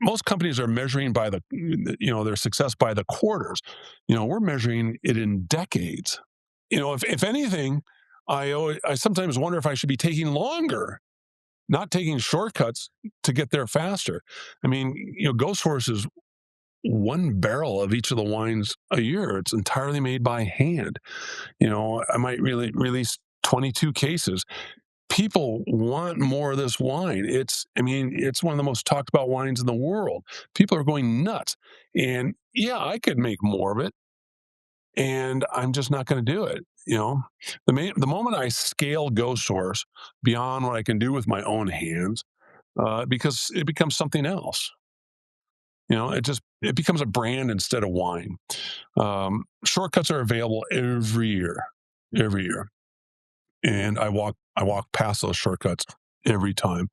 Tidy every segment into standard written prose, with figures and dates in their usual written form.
most companies are measuring by their success by the quarters. We're measuring it in decades. If anything, I sometimes wonder if I should be taking longer, not taking shortcuts to get there faster. I mean, Ghost Horse is one barrel of each of the wines a year. It's entirely made by hand. I might really release 22 cases. People want more of this wine. It's one of the most talked about wines in the world. People are going nuts. And yeah, I could make more of it, and I'm just not going to do it. The moment I scale Ghost Horse beyond what I can do with my own hands, because it becomes something else. It becomes a brand instead of wine. Shortcuts are available every year, and I walk past those shortcuts every time.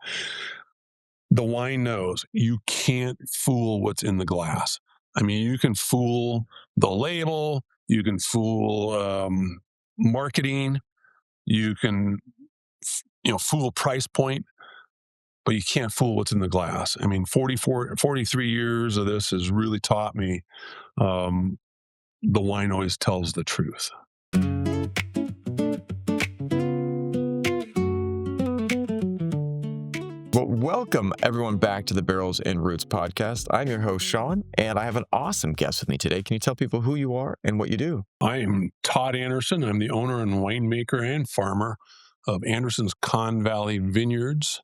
The wine knows you can't fool what's in the glass. I mean, you can fool the label, you can fool marketing, you can fool price point, but you can't fool what's in the glass. I mean, 43 years of this has really taught me um, the wine always tells the truth. Well, welcome everyone back to the Barrels and Roots podcast. I'm your host, Sean, and I have an awesome guest with me today. Can you tell people who you are and what you do? I am Todd Anderson. I'm the owner and winemaker and farmer of Anderson's Conn Valley Vineyards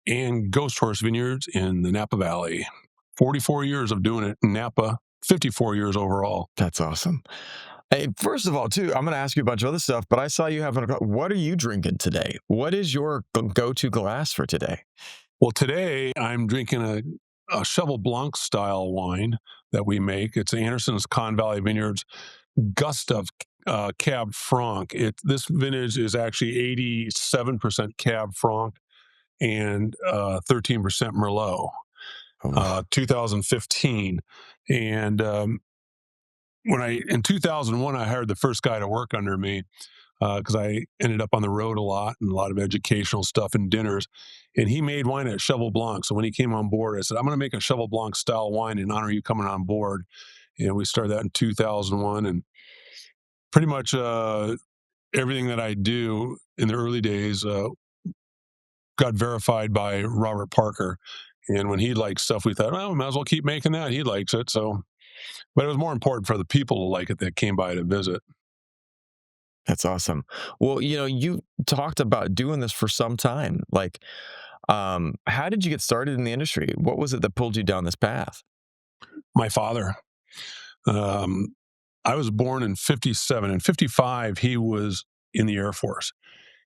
and Ghost Horse Vineyards in the Napa Valley. 44 years of doing it in Napa, 54 years overall. That's awesome. Hey, first of all, too, I'm going to ask you a bunch of other stuff, but I saw you having what are you drinking today? What is your go-to glass for today? Well, today I'm drinking a Cheval Blanc style wine that we make. It's Anderson's Conn Valley Vineyards Gustav Cab Franc. This vintage is actually 87% Cab Franc and 13% Merlot, Oh, 2015. And in 2001, I hired the first guy to work under me because I ended up on the road a lot and a lot of educational stuff and dinners. And he made wine at Cheval Blanc. So when he came on board, I said, I'm going to make a Cheval Blanc style wine in honor of you coming on board. And we started that in 2001. And pretty much everything that I do in the early days got verified by Robert Parker. And when he liked stuff, we thought, well, we might as well keep making that. He likes it. So, but it was more important for the people to like it that came by to visit. that's awesome. Well, you talked about doing this for some time. How did you get started in the industry? What was it that pulled you down this path? My father, um, I was born in 57. In 55, he was in the Air Force.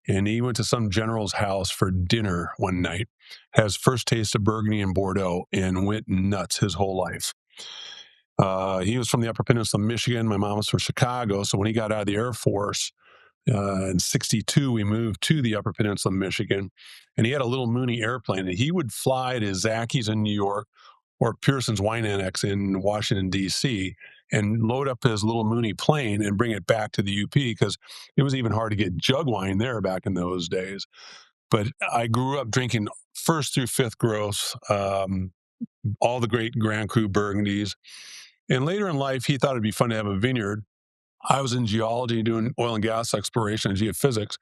And he went to some general's house for dinner one night, has first taste of Burgundy and Bordeaux, and went nuts his whole life. He was from the Upper Peninsula of Michigan. My mom was from Chicago. So when he got out of the Air Force in 62, we moved to the Upper Peninsula of Michigan. And he had a little Mooney airplane. And he would fly to Zacky's in New York or Pearson's Wine Annex in Washington, D.C., and load up his little Mooney plane and bring it back to the UP because it was even hard to get jug wine there back in those days. But I grew up drinking first through fifth growth, all the great Grand Cru Burgundies. And later in life, he thought it'd be fun to have a vineyard. I was in geology doing oil and gas exploration and geophysics.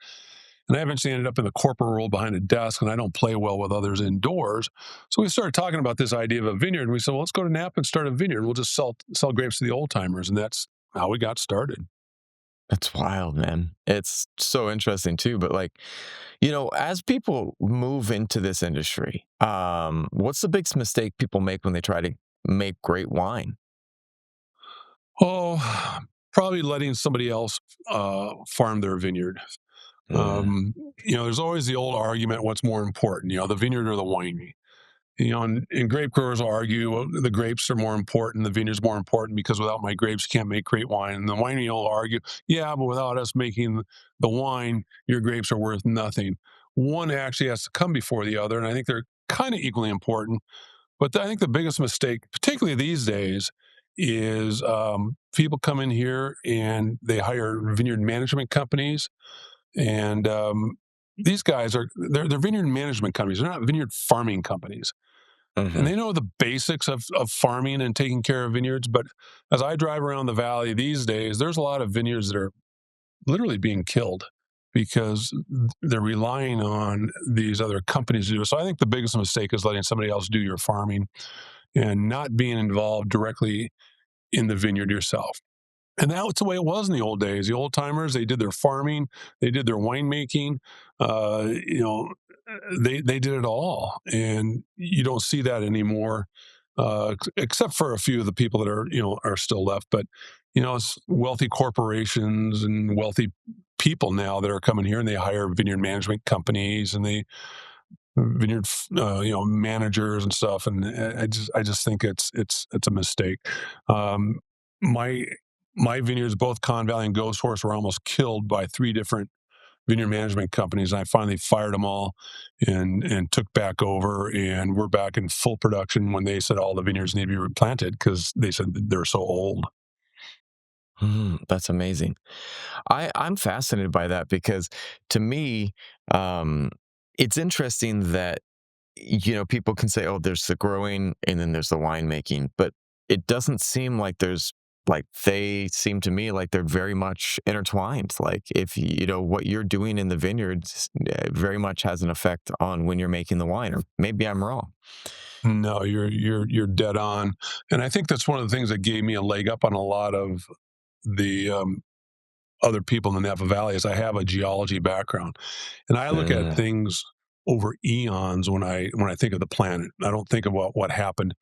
And I eventually ended up in the corporate world behind a desk, and I don't play well with others indoors. So we started talking about this idea of a vineyard. And we said, well, let's go to Napa and start a vineyard. We'll just sell grapes to the old timers. And that's how we got started. That's wild, man. It's so interesting too. But as people move into this industry, what's the biggest mistake people make when they try to make great wine? Oh, probably letting somebody else farm their vineyard. Mm, There's always the old argument, what's more important, the vineyard or the winery? And grape growers will argue well, the grapes are more important, the vineyard's more important because without my grapes, you can't make great wine. And the winery will argue, yeah, but without us making the wine, your grapes are worth nothing. One actually has to come before the other, and I think they're kind of equally important. But I think the biggest mistake, particularly these days, is people come in here and they hire vineyard management companies, and these guys they're vineyard management companies. They're not vineyard farming companies. and Mhm. they know the basics of farming and taking care of vineyards. But as I drive around the valley these days, there's a lot of vineyards that are literally being killed because they're relying on these other companies to do it. So I think the biggest mistake is letting somebody else do your farming and not being involved directly in the vineyard yourself. And that's the way it was in the old days. The old timers, they did their farming, they did their winemaking, you know, they did it all, and you don't see that anymore, except for a few of the people that are are still left. But it's wealthy corporations and wealthy people now that are coming here, and they hire vineyard management companies, and they vineyard managers and stuff. And I just think it's a mistake. um my my vineyards, both Conn Valley and Ghost Horse, were almost killed by three different vineyard management companies. And I finally fired them all and took back over, and we're back in full production when they said all the vineyards need to be replanted because they said that they're so old. That's amazing. I'm fascinated by that because to me, um, it's interesting that people can say, "Oh, there's the growing and then there's the winemaking," but it doesn't seem like there's like they seem to me like they're very much intertwined. Like if what you're doing in the vineyards very much has an effect on when you're making the wine, or maybe I'm wrong. No, you're dead on. And I think that's one of the things that gave me a leg up on a lot of the other people in the Napa Valley is I have a geology background, and I look at Mm, things over eons when I think of the planet. I don't think about what happened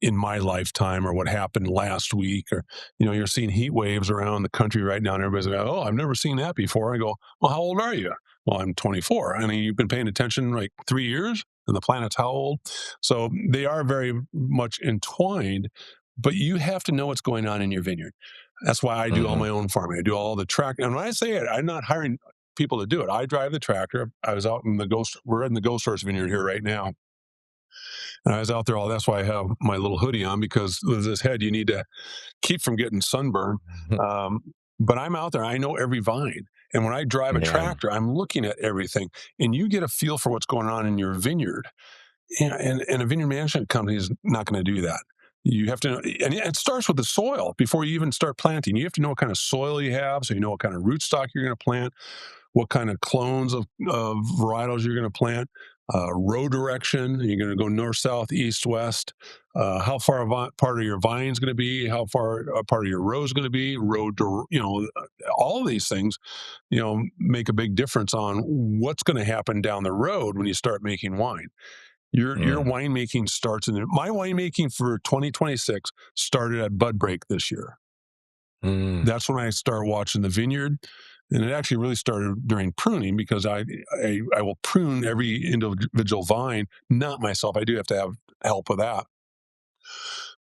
in my lifetime or what happened last week. Or you're seeing heat waves around the country right now, and everybody's like, oh, I've never seen that before. I go, well, how old are you? Well, I'm 24. I mean, you've been paying attention like 3 years, and the planet's how old? So they are very much entwined, but you have to know what's going on in your vineyard. That's why I do all mhm. my own farming. I do all the track, and when I say it, I'm not hiring people to do it. I drive the tractor. I was out in the ghost we're in the Ghost Horse Vineyard here right now, and I was out there all. That's why I have my little hoodie on, because with this head, you need to keep from getting sunburn. Um, but I'm out there. I know every vine, and when I drive a Yeah. tractor, I'm looking at everything, and you get a feel for what's going on in your vineyard. And a vineyard management company is not going to do that. You have to, and it starts with the soil before you even start planting. You have to know what kind of soil you have, so you know what kind of rootstock you're going to plant, what kind of clones of varietals you're going to plant, row direction. You're going to go north, south, east, west. How far part of your vine is going to be, how far a part of your row is going to be, all of these things, make a big difference on what's going to happen down the road when you start making wine. Your Mm, winemaking starts in my winemaking for 2026 started at bud break this year. mm, That's when I start watching the vineyard, and it actually really started during pruning because I will prune every individual vine, not myself. I do have to have help with that,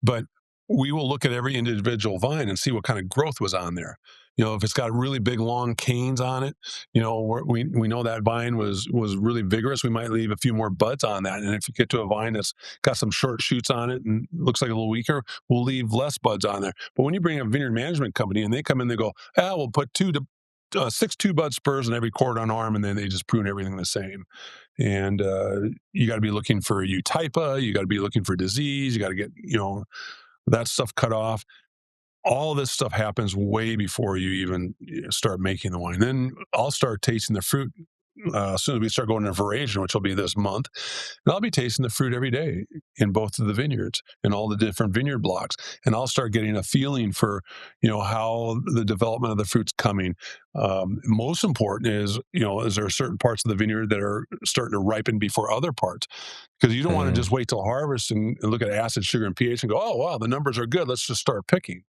but we will look at every individual vine and see what kind of growth was on there. If it's got really big, long canes on it, we know that vine was really vigorous. We might leave a few more buds on that, and if you get to a vine that's got some short shoots on it and looks like a little weaker, we'll leave less buds on there. But when you bring a vineyard management company and they come in, they go, we'll put 6 2 bud spurs in every cordon arm, and then they just prune everything the same. And you got to be looking for eutypa, you got to be looking for disease, you got to get that stuff cut off. All this stuff happens way before you even start making the wine. Then I'll start tasting the fruit as soon as we start going to veraison, which will be this month. And I'll be tasting the fruit every day in both of the vineyards and all the different vineyard blocks. And I'll start getting a feeling for, how the development of the fruit's coming. Most important is there certain parts of the vineyard that are starting to ripen before other parts? Because you don't want to just mm. wait till harvest and look at acid, sugar, and pH and go, oh, wow, the numbers are good. Let's just start picking.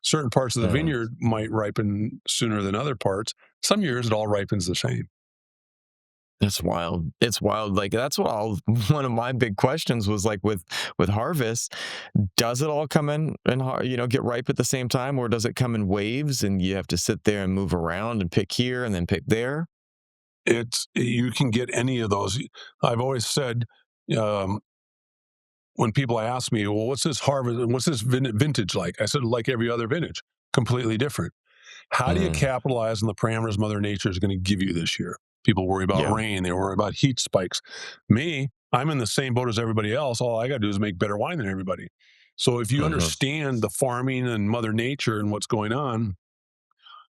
Certain parts of the Mm. vineyard might ripen sooner than other parts. Some years it all ripens the same. That's wild. It's wild. Like that's what all one of my big questions was like with harvest. Does it all come in and get ripe at the same time, or does it come in waves and you have to sit there and move around and pick here and then pick there? You can get any of those. I've always said, um, when people ask me, well, what's this harvest? What's this vintage like? I said, like every other vintage, completely different. How do you Mm. capitalize on the parameters Mother Nature is going to give you this year? People worry about Yeah. rain. They worry about heat spikes. Me, I'm in the same boat as everybody else. All I got to do is make better wine than everybody. So if you Hmm. understand the farming and Mother Nature and what's going on,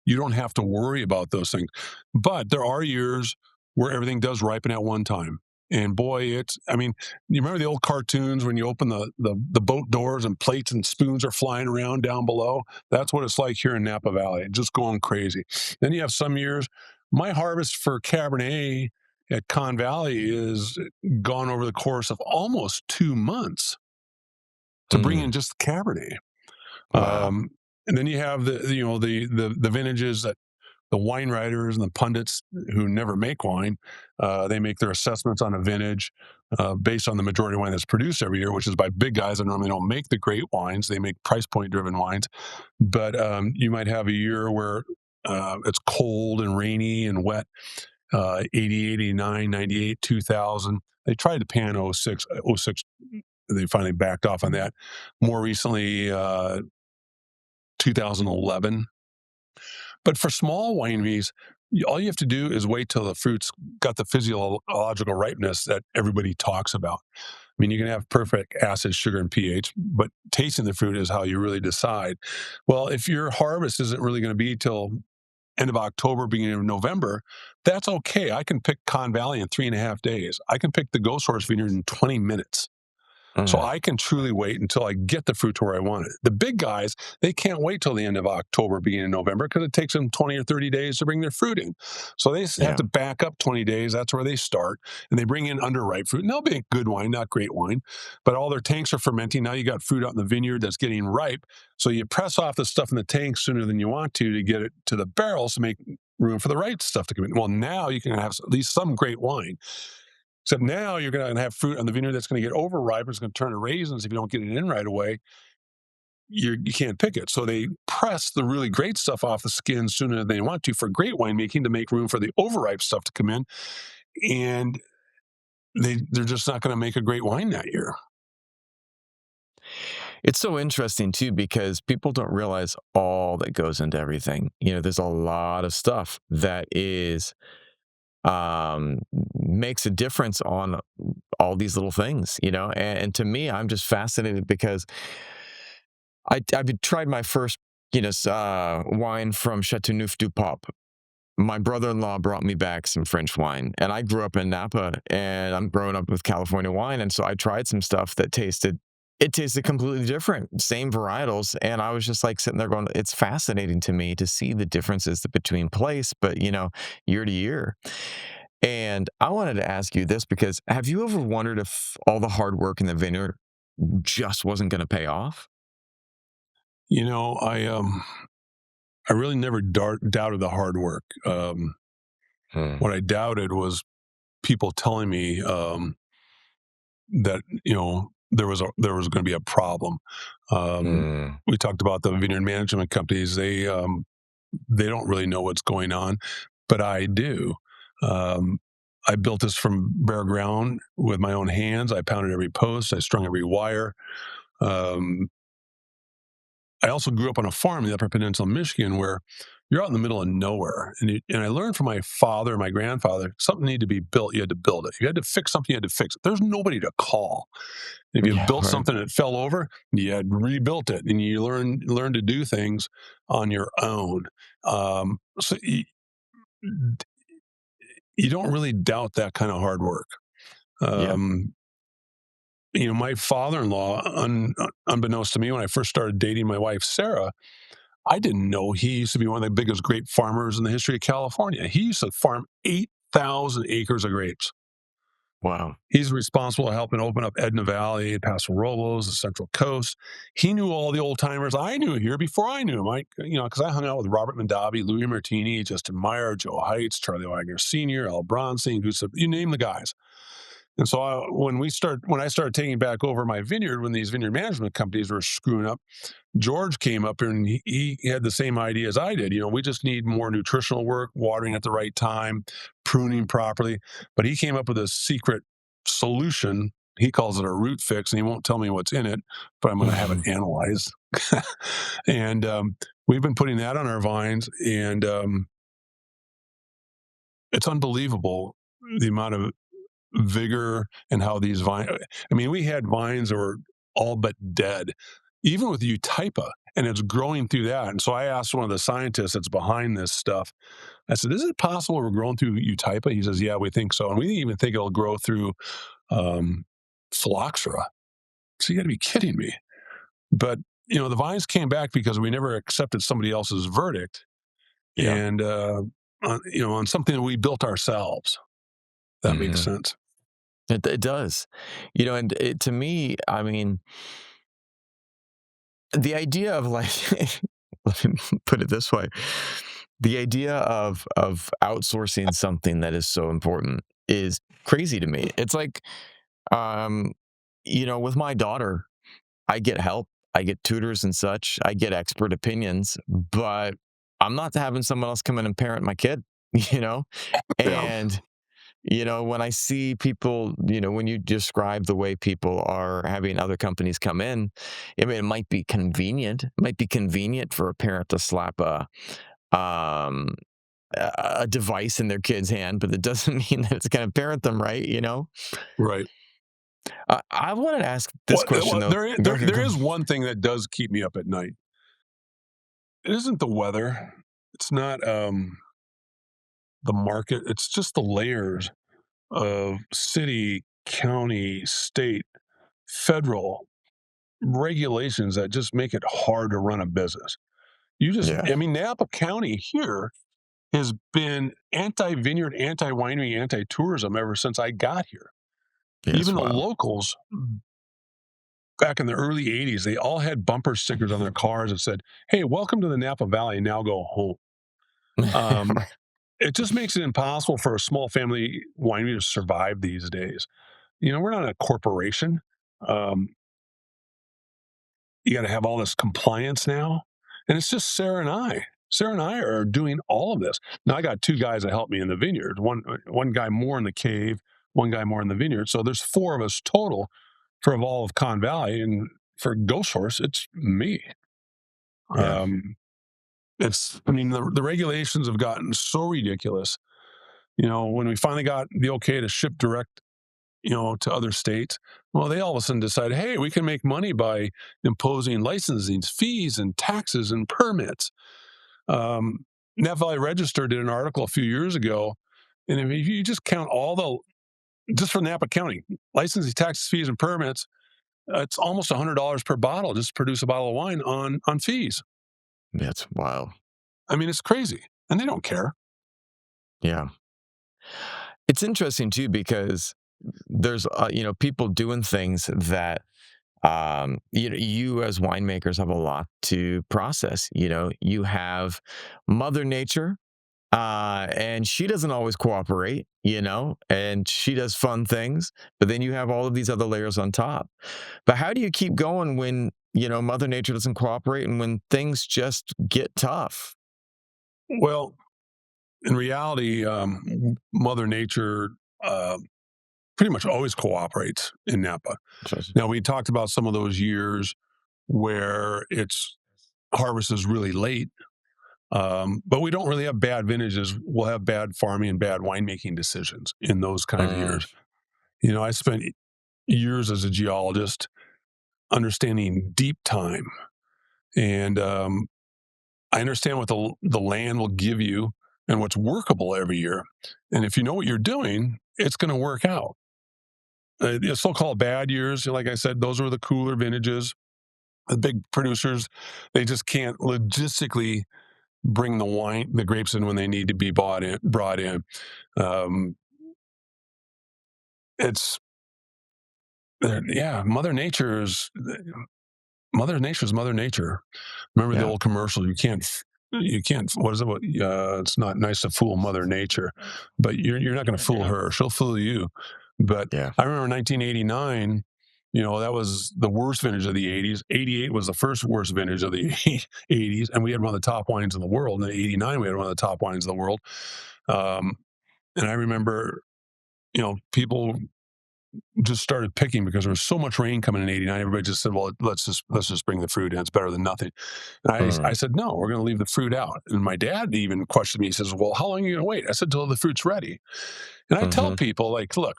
you don't have to worry about those things. But there are years where everything does ripen at one time. And boy, I mean, you remember the old cartoons when you open the boat doors and plates and spoons are flying around down below? That's what it's like here in Napa Valley, just going crazy. Then you have some years, my harvest for Cabernet at Conn Valley is gone over the course of almost 2 months to bring in Mm. just the Cabernet. Wow. Um, and then you have the vintages that the wine writers and the pundits who never make wine, they make their assessments on a vintage based on the majority of wine that's produced every year, which is by big guys that normally don't make the great wines. They make price point driven wines. But you might have a year where it's cold and rainy and wet, 80, 89, 98, 2000. They tried to pan '06. '06, they finally backed off on that. More recently, 2011. But for small wineries, all you have to do is wait till the fruit's got the physiological ripeness that everybody talks about. I mean, you can have perfect acid, sugar, and pH, but tasting the fruit is how you really decide. Well, if your harvest isn't really going to be till end of October, beginning of November, that's okay. I can pick Conn Valley in 3.5 days. I can pick the Ghost Horse Vineyard in 20 minutes. So Mm. I can truly wait until I get the fruit to where I want it. The big guys, they can't wait till the end of October, beginning of November, because it takes them 20 or 30 days to bring their fruit in. So they have Yeah. to back up 20 days. That's where they start. And they bring in underripe fruit. And they'll be good wine, not great wine. But all their tanks are fermenting. Now you got fruit out in the vineyard that's getting ripe. So you press off the stuff in the tank sooner than you want to get it to the barrels to make room for the right stuff to come in. Well, now you can have at least some great wine. Except now you're going to have fruit on the vineyard that's going to get overripe. It's going to turn to raisins if you don't get it in right away. You can't pick it. So they press the really great stuff off the skin sooner than they want to for great winemaking to make room for the overripe stuff to come in. And they're just not going to make a great wine that year. It's so interesting too because people don't realize all that goes into everything. There's a lot of stuff that is um makes a difference on all these little things, and to me, I'm just fascinated because I've tried my first wine from Chateauneuf du Pape. My brother-in-law brought me back some French wine, and I grew up in Napa, and I'm growing up with California wine, and so I tried some stuff that tasted completely different, same varietals, and I was just like sitting there going, it's fascinating to me to see the differences between place, but year to year. And I wanted to ask you this because have you ever wondered if all the hard work in the vineyard just wasn't going to pay off? You know, I really never doubted the hard work. Hmm. What I doubted was people telling me that there was going to be a problem. Hmm. We talked about the vineyard management companies. They don't really know what's going on, but I do. Um, I built this from bare ground with my own hands. I pounded every post. I strung every wire. Um, I also grew up on a farm in the Upper Peninsula, of Michigan, where you're out in the middle of nowhere. And I learned from my father and my grandfather, something needed to be built, you had to build it. You had to fix something, you had to fix it. There's nobody to call. If you Yeah, built right. something that fell over, you had rebuilt it, and you learn to do things on your own. So you don't really doubt that kind of hard work. Yeah. Um, my father-in-law, unbeknownst to me, when I first started dating my wife Sarah, I didn't know he used to be one of the biggest grape farmers in the history of California. He used to farm 8,000 acres of grapes. Wow. He's responsible for helping open up Edna Valley, Paso Robles, the Central Coast. He knew all the old timers I knew here before I knew him. Because I hung out with Robert Mondavi, Louis Martini, Justin Meyer, Joe Heitz, Charlie Wagner Sr., Al Bronstein, you name the guys. And so when I started taking back over my vineyard, when these vineyard management companies were screwing up, George came up here and he had the same idea as I did. We just need more nutritional work, watering at the right time, pruning properly. But he came up with a secret solution. He calls it a root fix, and he won't tell me what's in it, but I'm going to have it analyzed. And we've been putting that on our vines, and it's unbelievable the amount of vigor and how these vine. I mean, we had vines that were all but dead, even with Utaipa, and it's growing through that. And so I asked one of the scientists that's behind this stuff. I said, "Is it possible we're growing through Utaipa?" He says, "Yeah, we think so, and we even think it'll grow through um, phylloxera." So you got to be kidding me! But the vines came back because we never accepted somebody else's verdict, Yeah. and on something that we built ourselves. That makes hmm sense. it does, and to me, I mean, the idea of like, let me put it this way, the idea of outsourcing something that is so important is crazy to me. It's like, um, with my daughter, I get help, I get tutors and such, I get expert opinions, but I'm not having someone else come in and parent my kid, you know? Yeah. And, when I see people, when you describe the way people are having other companies come in, I mean, it might be convenient. It might be convenient for a parent to slap um, a device in their kid's hand, but it doesn't mean that it's going to parent them right, Right. I wanted to ask this question, Well, though. there, Go there, ahead, there go. is one thing that does keep me up at night. It isn't the weather. It's not the market. It's just the layers of city, county, state, federal regulations that just make it hard to run a business. Yeah. I mean, Napa County here has been anti-vineyard, anti-winery, anti-tourism ever since I got here. Yeah, it's Even the wild. locals back in the early 80s, they all had bumper stickers on their cars that said, "Hey, welcome to the Napa Valley, now go home." Um, it just makes it impossible for a small family winery to survive these days. We're not a corporation. Um, you got to have all this compliance now. And it's just Sarah and I. Sarah and I are doing all of this. Now I got two guys that help me in the vineyard. One guy more in the cave, one guy more in the vineyard. So there's four of us total for all of Conn Valley. And for Ghost Horse, it's me. Yeah. Um, I mean, the regulations have gotten so ridiculous. When we finally got the okay to ship direct, to other states, well, they all of a sudden decided, hey, we can make money by imposing licensing fees and taxes and permits. Napa Valley Register did an article a few years ago, and if you just count just for Napa County, licensing, taxes, fees, and permits, it's almost $100 per bottle just to produce a bottle of wine on fees. That's wild. I mean, it's crazy, and they don't care. Yeah. It's interesting too because there's people doing things that you as winemakers have a lot to process. You have Mother Nature, and she doesn't always cooperate, and she does fun things, but then you have all of these other layers on top. But how do you keep going when Mother Nature doesn't cooperate and when things just get tough? Well, in reality, Mother Nature uh, pretty much always cooperates in Napa. Interesting. Now, we talked about some of those years where its harvest is really late, but we don't really have bad vintages. We'll have bad farming and bad winemaking decisions in those kinds of Mm, years. I spent years as a geologist understanding deep time, and I understand what the land will give you and what's workable every year. And if you know what you're doing, it's going to work out. The so-called bad years, like I said, those were the cooler vintages. The big producers, they just can't logistically bring the grapes in when they need to be brought in. Um, it's yeah, Mother Nature's Mother Nature. Remember the yeah. old commercial? You can't. What is it? It's not nice to fool Mother Nature, but you're not going to fool her. She'll fool you. But Yeah. I remember 1989. That was the worst vintage of the 80s. 88 was the first worst vintage of the 80s, and we had one of the top wines in the world. And in 89, we had one of the top wines in the world. Um, and I remember, people just started picking because there was so much rain coming in 89. Everybody just said, well, let's just bring the fruit in. It's better than nothing. And I Mm, said, no, we're going to leave the fruit out. And my dad even questioned me. He says, well, how long are you going to wait? I said, till the fruit's ready. And I tell mhm. people, like, look,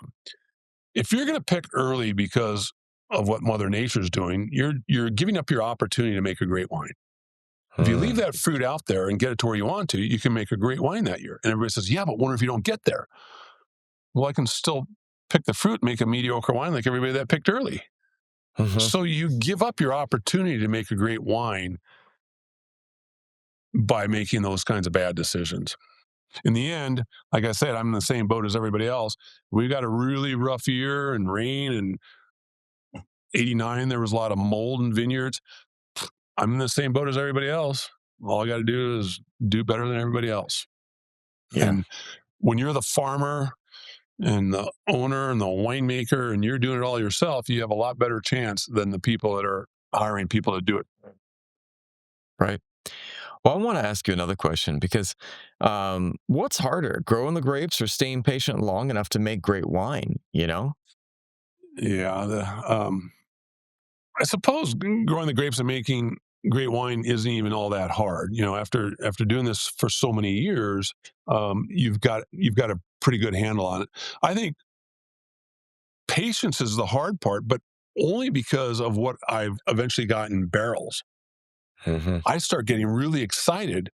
if you're going to pick early because of what Mother Nature's doing, you're giving up your opportunity to make a great wine. If you leave Mm, that fruit out there and get it to where you want to, you can make a great wine that year. And everybody says, "Yeah, but what if you don't get there?" Well, I can still pick the fruit, make a mediocre wine like everybody that picked early. mhm. So you give up your opportunity to make a great wine by making those kinds of bad decisions. In the end, like I said, I'm in the same boat as everybody else. We got a really rough year and rain, and '89 there was a lot of mold in vineyards. I'm in the same boat as everybody else. All I got to do is do better than everybody else. Yeah, And when you're the farmer and the owner and the winemaker and you're doing it all yourself, you have a lot better chance than the people that are hiring people to do it. right. Well, I want to ask you another question because what's harder, growing the grapes or staying patient long enough to make great wine? Yeah, I suppose growing the grapes and making great wine isn't even all that hard. After doing this for so many years, you've got a pretty good handle on it. I think patience is the hard part, but only because of what I've eventually got in barrels. Hmm. I start getting really excited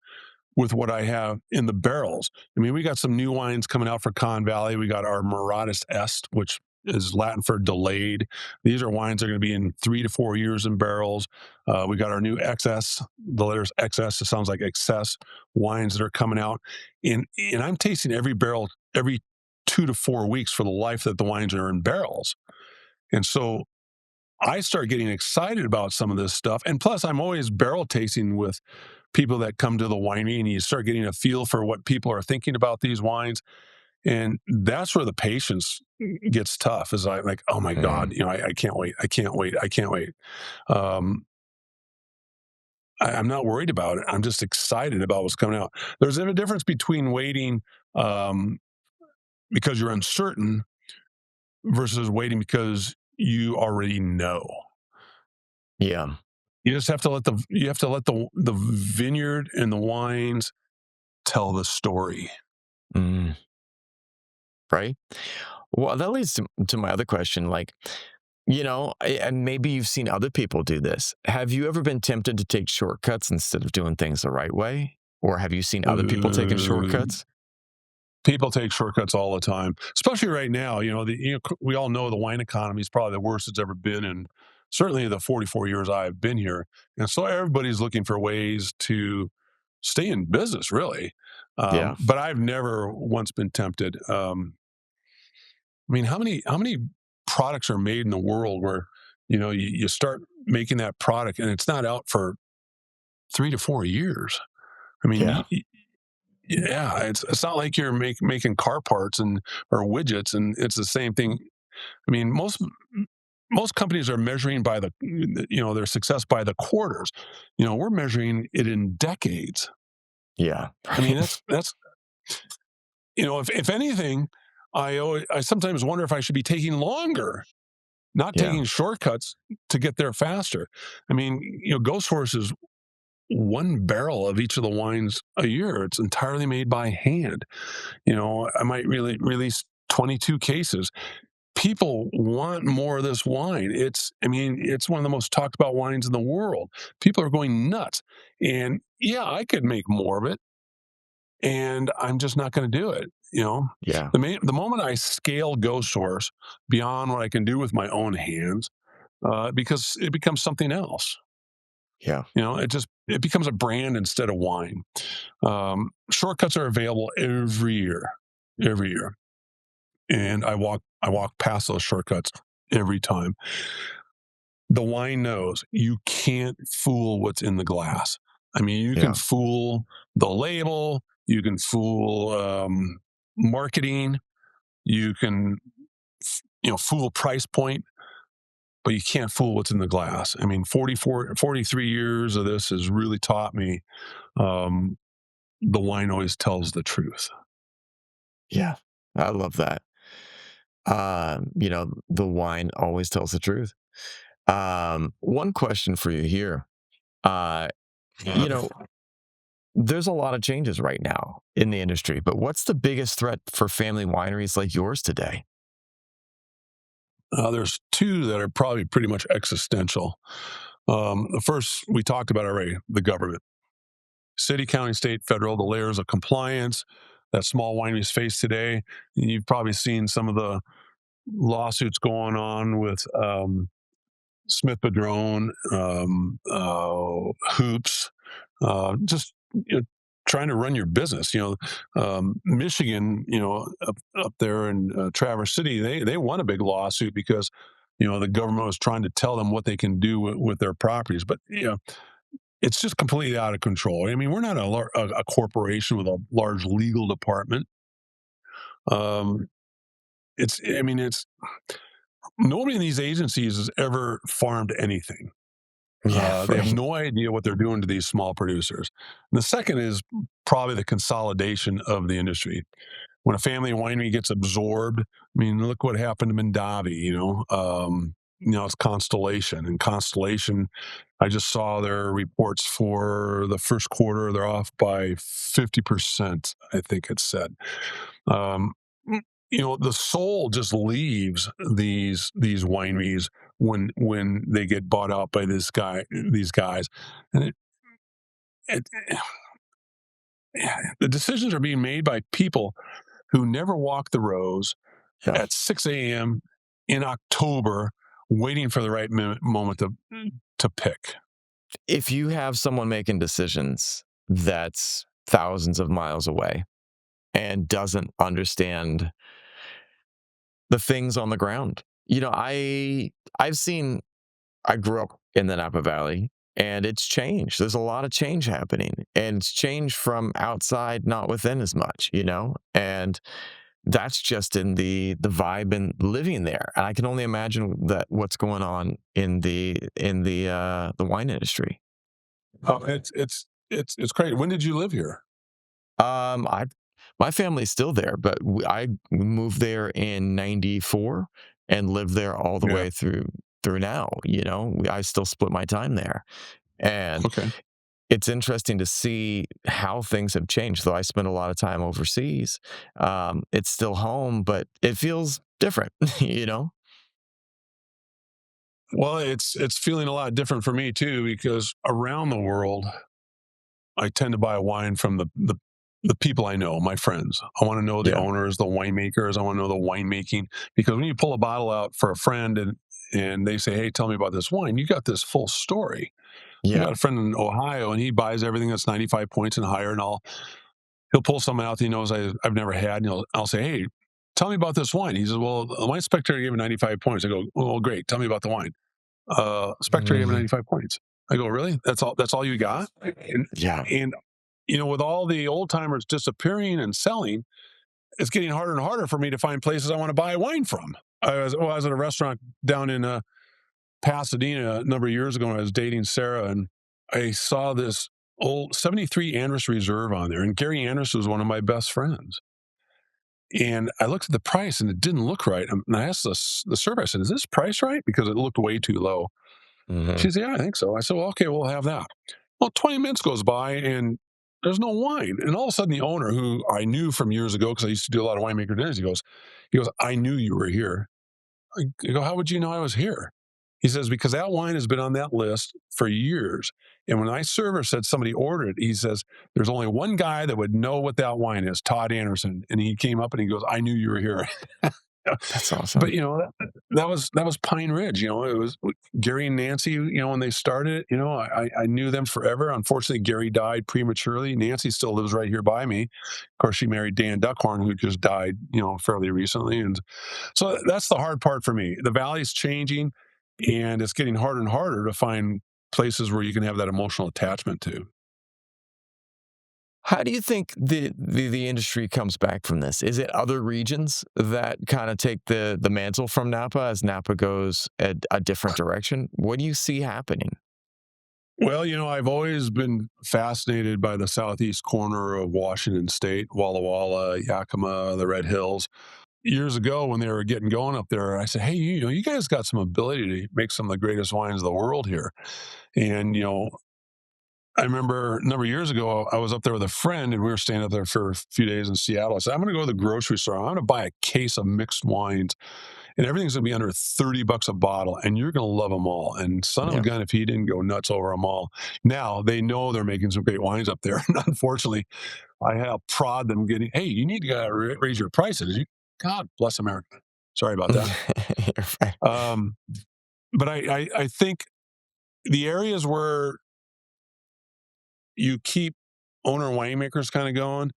with what I have in the barrels. I mean, we got some new wines coming out for Conn Valley. We got our Muratus Est, which is Latin for delayed. These are wines that are going to be in 3 to 4 years in barrels. We got our new XS, the letters XS, it sounds like excess wines that are coming out. And I'm tasting every barrel every 2 to 4 weeks for the life that the wines are in barrels. And so I start getting excited about some of this stuff. And plus, I'm always barrel tasting with people that come to the winery, and you start getting a feel for what people are thinking about these wines. And that's where the patience gets tough. Is I like, oh my God, Mm, I can't wait. I can't wait. I can't wait. Um, I'm not worried about it. I'm just excited about what's coming out. There's a difference between waiting um, because you're uncertain versus waiting because you already know. yeah. You just have to let the vineyard and the wines tell the story. Mm, right. Well, that leads to my other question. And maybe you've seen other people do this. Have you ever been tempted to take shortcuts instead of doing things the right way? Or have you seen other people taking Uh, shortcuts? People take shortcuts all the time, especially right now. We all know the wine economy is probably the worst it's ever been, and certainly the 44 years I've been here. And so everybody's looking for ways to stay in business, really. Yeah. But I've never once been tempted. I mean, how many products are made in the world where you start making that product and it's not out for 3 to 4 years? I mean, Yeah. yeah, it's not like you're making car parts and or widgets, and it's the same thing. I mean, most companies are measuring by their success by the quarters. We're measuring it in decades. Yeah. I mean, Right. that's if anything, I sometimes wonder if I should be taking longer, not Yeah. taking shortcuts to get there faster. I mean, Ghost Horse is one barrel of each of the wines a year. It's entirely made by hand. I might really release 22 cases. People want more of this wine. I mean, it's one of the most talked about wines in the world. People are going nuts. And yeah, I could make more of it, and I'm just not going to do it. Yeah. The moment I scale Ghost Horse beyond what I can do with my own hands, because it becomes something else. Yeah. It becomes a brand instead of wine. Shortcuts are available every year, and I walk past those shortcuts every time. The wine knows you can't fool what's in the glass. I mean, you can Yeah. fool the label, you can fool marketing, you can fool price point, but you can't fool what's in the glass. I mean, 43 years of this has really taught me um, the wine always tells the truth. Yeah. I love that. The wine always tells the truth. One question for you here. Uh, you know, there's a lot of changes right now in the industry, but what's the biggest threat for family wineries like yours today? There's two that are probably pretty much existential. The first we talked about already, the government. City, county, state, federal, the layers of compliance that small wineries face today. You've probably seen some of the lawsuits going on with Smith Padron, Hoops, just trying to run your business. Michigan, up there in Traverse City, they won a big lawsuit because the government was trying to tell them what they can do with their properties, but it's just completely out of control. I mean, we're not a corporation with a large legal department. Um, it's nobody in these agencies has ever farmed anything. Yeah, They have right. no idea what they're doing to these small producers. And the second is probably the consolidation of the industry. When a family winery gets absorbed, I mean, look what happened to Mondavi. It's Constellation, and Constellation. I just saw their reports for the first quarter; they're off by 50%. I think it said. Um, the soul just leaves these wineries when they get bought out by these guys, and it the decisions are being made by people who never walk the rows Yeah. at 6 a.m. in October, waiting for the right moment to pick. If you have someone making decisions that's thousands of miles away and doesn't understand the things on the ground, I've seen I grew up in the Napa Valley and it's changed. There's a lot of change happening and it's changed from outside, not within as much, And that's just in the vibe and living there. And I can only imagine that what's going on in the wine industry. Oh, it's crazy. When did you live here? I My family's still there, but I moved there in '94 and lived there all the Yeah. way through now. I still split my time there. And Okay. it's interesting to see how things have changed. Though I spent a lot of time overseas, it's still home, but it feels different, you know? Well, it's feeling a lot different for me too because around the world, I tend to buy wine from the people I know, my friends. I want to know the Yeah. owners, the winemakers. I want to know the winemaking because when you pull a bottle out for a friend and they say, "Hey, tell me about this wine," you got this full story. I Yeah. got a friend in Ohio, and he buys everything that's 95 points and higher, and he'll pull something out that he knows I've never had, and I'll say, "Hey, tell me about this wine." He says, "Well, the wine spectator gave it 95 points." I go, "Well, great. Tell me about the wine." Spectre gave it Mhm. 95 points. I go, "Really? That's all you got?" Yeah. And with all the old timers disappearing and selling, it's getting harder and harder for me to find places I want to buy wine from. I was at a restaurant down in Pasadena a number of years ago when I was dating Sarah, and I saw this old 73 Andrus Reserve on there, and Gary Andrus was one of my best friends. And I looked at the price, and it didn't look right. And I asked the server, I said, "Is this price right?" Because it looked way too low. Mhm. She said, "Yeah, I think so." I said, "Well, okay, we'll have that." Well, 20 minutes goes by and there's no wine. And all of a sudden, the owner, who I knew from years ago because I used to do a lot of winemaker dinners, he goes, "I knew you were here." I go, "How would you know I was here?" He says, "Because that wine has been on that list for years. And when my server said somebody ordered it, he says, there's only one guy that would know what that wine is, Todd Anderson." And he came up and he goes, "I knew you were here." That's But awesome. that was Pine Ridge. It was Gary and Nancy. When they started it, I knew them forever. Unfortunately, Gary died prematurely. Nancy still lives right here by me. Of course, she married Dan Duckhorn, who just died, fairly recently. And so that's the hard part for me. The valley's changing, and it's getting harder and harder to find places where you can have that emotional attachment to. How do you think the industry comes back from this? Is it other regions that kind of take the mantle from Napa as Napa goes a different direction? What do you see happening? Well, I've always been fascinated by the southeast corner of Washington State, Walla Walla, Yakima, the Red Hills. Years ago, when they were getting going up there, I said, "Hey, you guys got some ability to make some of the greatest wines of the world here." And I remember a number of years ago, I was up there with a friend, and we were staying up there for a few days in Seattle. I said, "I'm going to go to the grocery store. I'm going to buy a case of mixed wines." and everything's going to be under $30 a bottle, and you're going to love them all. And son of a Yeah. gun, if he didn't go nuts over them all. Now they know they're making some great wines up there. And unfortunately, I have prod them getting, hey, you need to raise your prices. God bless America. Sorry about that. You're fine. Um, but I think the areas where you keep owner winemakers kind of going,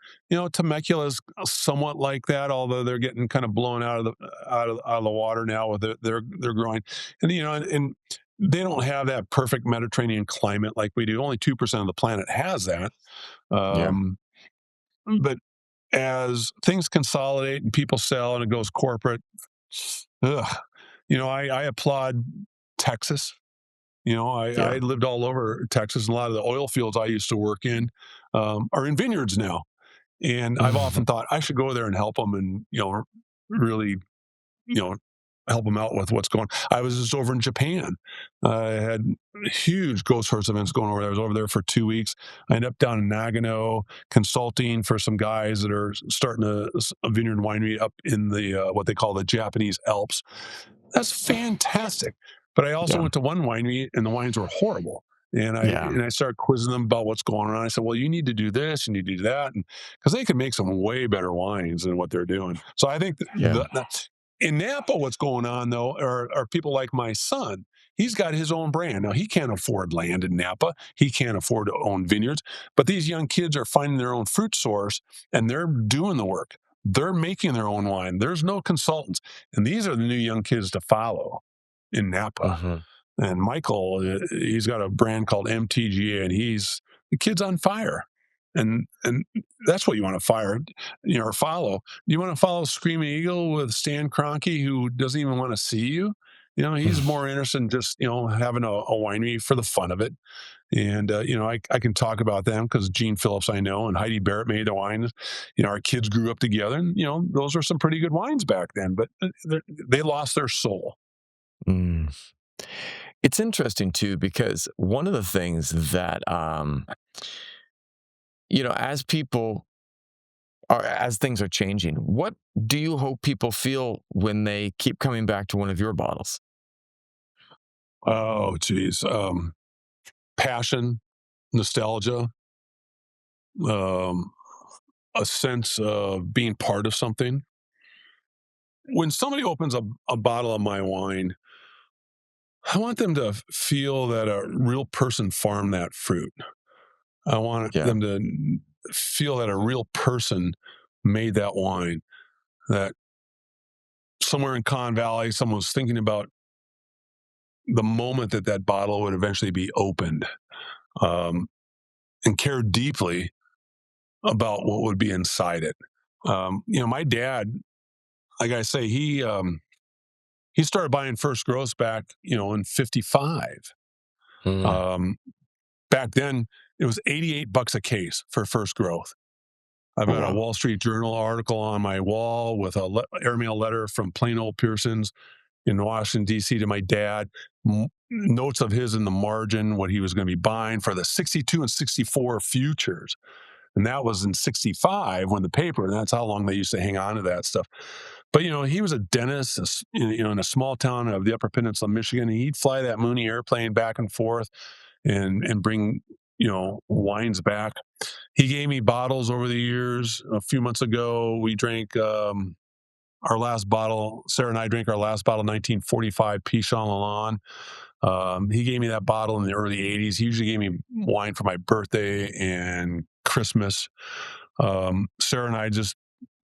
Temecula's somewhat like that, although they're getting kind of blown out of the water now with their growing, and they don't have that perfect Mediterranean climate like we do. Only 2% of the planet has that. Yeah. Um, but as things consolidate and people sell and it goes corporate, ugh, I applaud Texas. I Yeah. lived all over Texas, and a lot of the oil fields I used to work in are in vineyards now. And I've often thought I should go there and help them, and really, you know, help them out with what's going. I was just over in Japan. I had huge Ghost Horse events going over there. I was over there for 2 weeks. I ended up down in Nagano consulting for some guys that are starting a vineyard winery up in the what they call the Japanese Alps. That's fantastic. But I also Yeah. went to one winery and the wines were horrible. And I Yeah. and I started quizzing them about what's going on. I said, "Well, you need to do this, you need to do that," and because they can make some way better wines than what they're doing. So I think Yeah. in Napa, what's going on though are people like my son. He's got his own brand now. He can't afford land in Napa. He can't afford to own vineyards. But these young kids are finding their own fruit source, and they're doing the work. They're making their own wine. There's no consultants, and these are the new young kids to follow in Napa. Hmm. And Michael, he's got a brand called MTGA, and the kid's on fire. And that's what you want to or follow. You want to follow Screaming Eagle with Stan Kroenke, who doesn't even want to see you. He's more interested in just having a winery for the fun of it. And I can talk about them because Gene Phillips I know, and Heidi Barrett made the wines. Our kids grew up together, and those were some pretty good wines back then. But they lost their soul. Mm. It's interesting too because one of the things that as people are as things are changing, what do you hope people feel when they keep coming back to one of your bottles? Oh, geez. Passion, nostalgia, um, a sense of being part of something. When somebody opens a bottle of my wine, I want them to feel that a real person farmed that fruit. I want Yeah. them to feel that a real person made that wine, that somewhere in Conn Valley, someone was thinking about the moment that that bottle would eventually be opened, um, and cared deeply about what would be inside it. My dad, like I say, he started buying first gross back, in '55. Mm. Um, Back then, it was $88 a case for first growth. I've Oh, got a wow. Wall Street Journal article on my wall with a airmail letter from plain old Pearson's in Washington, D.C. to my dad. Notes of his in the margin, what he was going to be buying for the 62 and 64 futures. And that was in '65 when the paper, and that's how long they used to hang on to that stuff. But, he was a dentist, in a small town of the Upper Peninsula, of Michigan. And he'd fly that Mooney airplane back and forth and bring, wines back. He gave me bottles over the years. A few months ago, we drank our last bottle. Sarah and I drank our last bottle, 1945 Pichon Lalande. He gave me that bottle in the early '80s. He usually gave me wine for my birthday and Christmas. Sarah and I just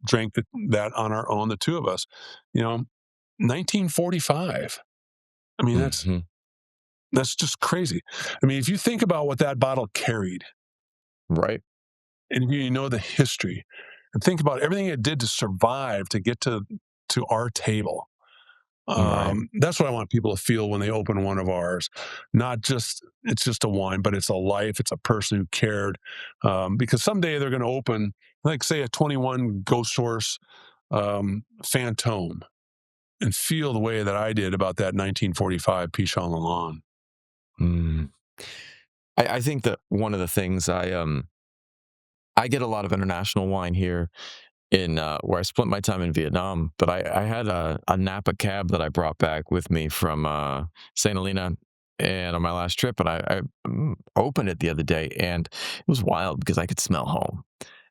drank that on our own, the two of us. You know, 1945. I mean, Hmm. that's just crazy. I mean, if you think about what that bottle carried, Right. and you know the history, and think about everything it did to survive to get to our table. Right. That's what I want people to feel when they open one of ours. Not just it's just a wine, but it's a life. It's a person who cared. Because someday they're going to open, like say, a 21 Ghost Horse Fantôme, and feel the way that I did about that 1945 Pichon Lalande. Mm. I think that one of the things I get a lot of international wine here, in where I spent my time in Vietnam, but I had a Napa cab that I brought back with me from St. Helena and on my last trip, and I opened it the other day, and it was wild because I could smell home.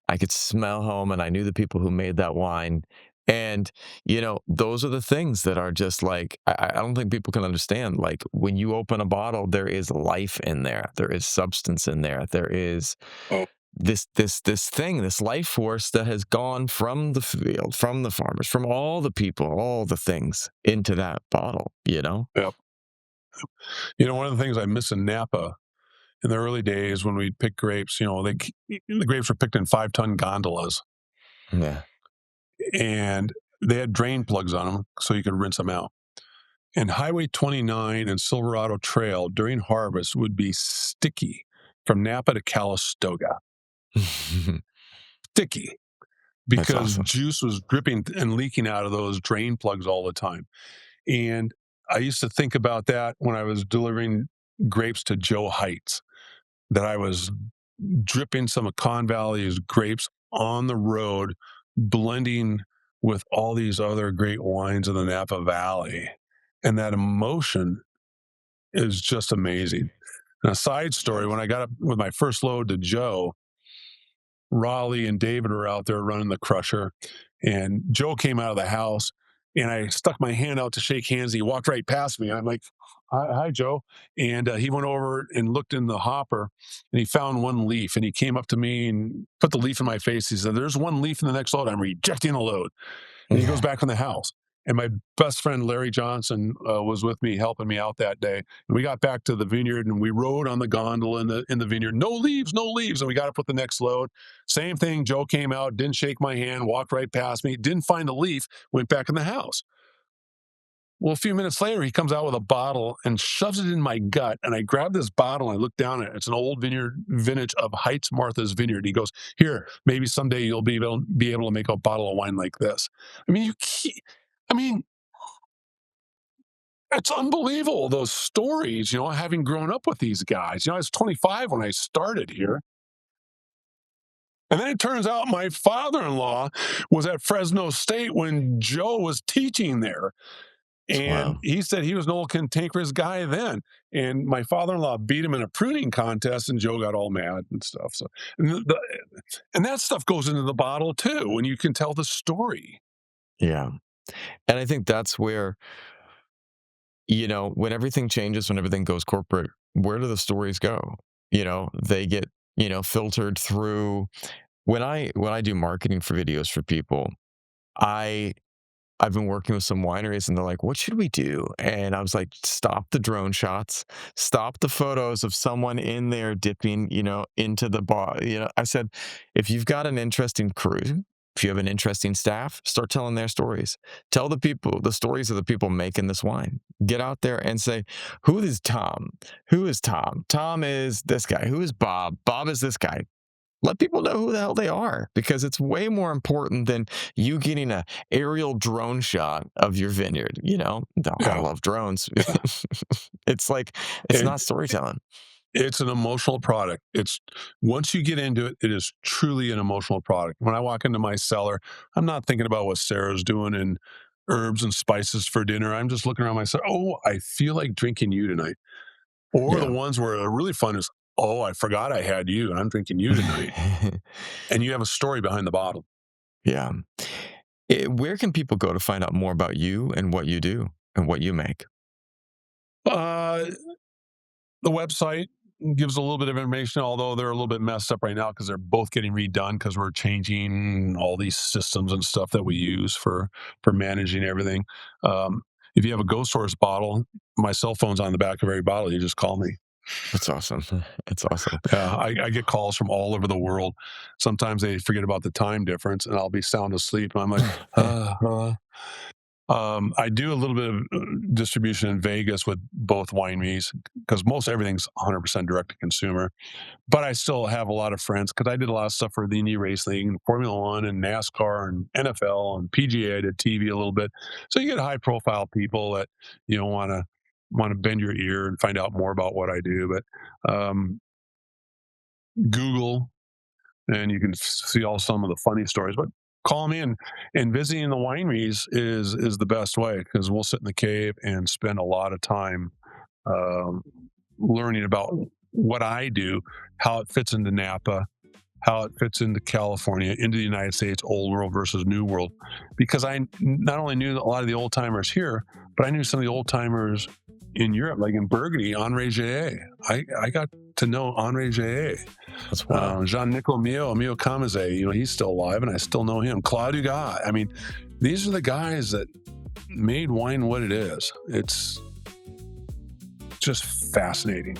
I could smell home, and I knew the people who made that wine. And those are the things that are just like I don't think people can understand. Like when you open a bottle, there is life in there. There is substance in there. There is Oh, this thing, this life force that has gone from the field, from the farmers, from all the people, all the things into that bottle. yeah. One of the things I miss in Napa in the early days when we'd pick grapes, the grapes were picked in 5-ton gondolas, Yeah. and they had drain plugs on them so you could rinse them out. And Highway 29 and Silverado Trail during harvest would be sticky from Napa to Calistoga. Sticky That's because awesome. juice was dripping and leaking out of those drain plugs all the time. And I used to think about that when I was delivering grapes to Joe Heitz, that I was dripping some of Conn Valley's grapes on the road, blending with all these other great wines in the Napa Valley. And that emotion is just amazing. And a side story, when I got up with my first load to Joe, Raleigh and David were out there running the crusher, and Joe came out of the house, and I stuck my hand out to shake hands. He walked right past me. I'm like, "Hi, Joe," and he went over and looked in the hopper, and he found one leaf, and he came up to me and put the leaf in my face. He said, "There's one leaf in the next load. I'm rejecting the load." And he goes Yeah. back in the house. And my best friend Larry Johnson was with me, helping me out that day. And we got back to the vineyard, and we rode on the gondola in the vineyard. No leaves, no leaves. And we got up with the next load. Same thing. Joe came out, didn't shake my hand, walked right past me, didn't find a leaf, went back in the house. Well, a few minutes later, he comes out with a bottle and shoves it in my gut. And I grab this bottle and I look down at it. It's an old vintage of Heitz Martha's Vineyard. He goes, "Here, maybe someday you'll be able to make a bottle of wine like this." I mean, I mean, it's unbelievable, those stories, having grown up with these guys. I was 25 when I started here. And then it turns out my father in law was at Fresno State when Joe was teaching there. It's And wild. he said he was an old cantankerous guy then. And my father-in-law beat him in a pruning contest, and Joe got all mad and stuff. So, and, and that stuff goes into the bottle too, when you can tell the story. Yeah. And I think that's where, when everything changes, when everything goes corporate, where do the stories go? They get, filtered through when I do marketing for videos for people, I I've been working with some wineries and they're like, "What should we do?" And I was like, "Stop the drone shots. Stop the photos of someone in there dipping, into the bar." I said, "If you've got an interesting crew, if you have an interesting staff, start telling their stories. Tell the people the stories of the people making this wine. Get out there and say, who is Tom? Who is Tom? Tom is this guy. Who is Bob? Bob is this guy. Let people know who the hell they are because it's way more important than you getting a aerial drone shot of your vineyard. I Yeah. love drones. Yeah. It's like it's And not storytelling. it's an emotional product. It's Once you get into it, it is truly an emotional product. When I walk into my cellar, I'm not thinking about what Sarah's doing in herbs and spices for dinner. I'm just looking around myself. Oh, I feel like drinking you tonight. Or the Yeah. ones where are really fun is, oh, I forgot I had you and I'm drinking you tonight. And you have a story behind the bottle. Yeah. Where can people go to find out more about you and what you do and what you make? Uh, the website gives a little bit of information, although they're a little bit messed up right now because they're both getting redone because we're changing all these systems and stuff that we use for managing everything. Um, if you have a Ghost Horse bottle, my cell phone's on the back of every bottle. You just call me. That's awesome. It's awesome. I get calls from all over the world. Sometimes they forget about the time difference, and I'll be sound asleep. And I'm like, I do a little bit of distribution in Vegas with both wineries because most everything's 100% direct to consumer. But I still have a lot of friends because I did a lot of stuff for the Indy Racing, Formula One, and NASCAR, and NFL, and PGA. I did TV a little bit. So you get high profile people that want to bend your ear and find out more about what I do. But Google, and you can see all some of the funny stories. But call me, and visiting the wineries is the best way, because we'll sit in the cave and spend a lot of time um, learning about what I do, how it fits into Napa, how it fits into California, into the United States, old world versus new world. Because I not only knew a lot of the old timers here, but I knew some of the old timers in Europe, like in Burgundy, Henri Jaé. I got to know Henri Jaé. That's wild. Jean-Nicole Mio Kameze, he's still alive, and I still know him. Claude Dugas. I mean, these are the guys that made wine what it is. It's just fascinating.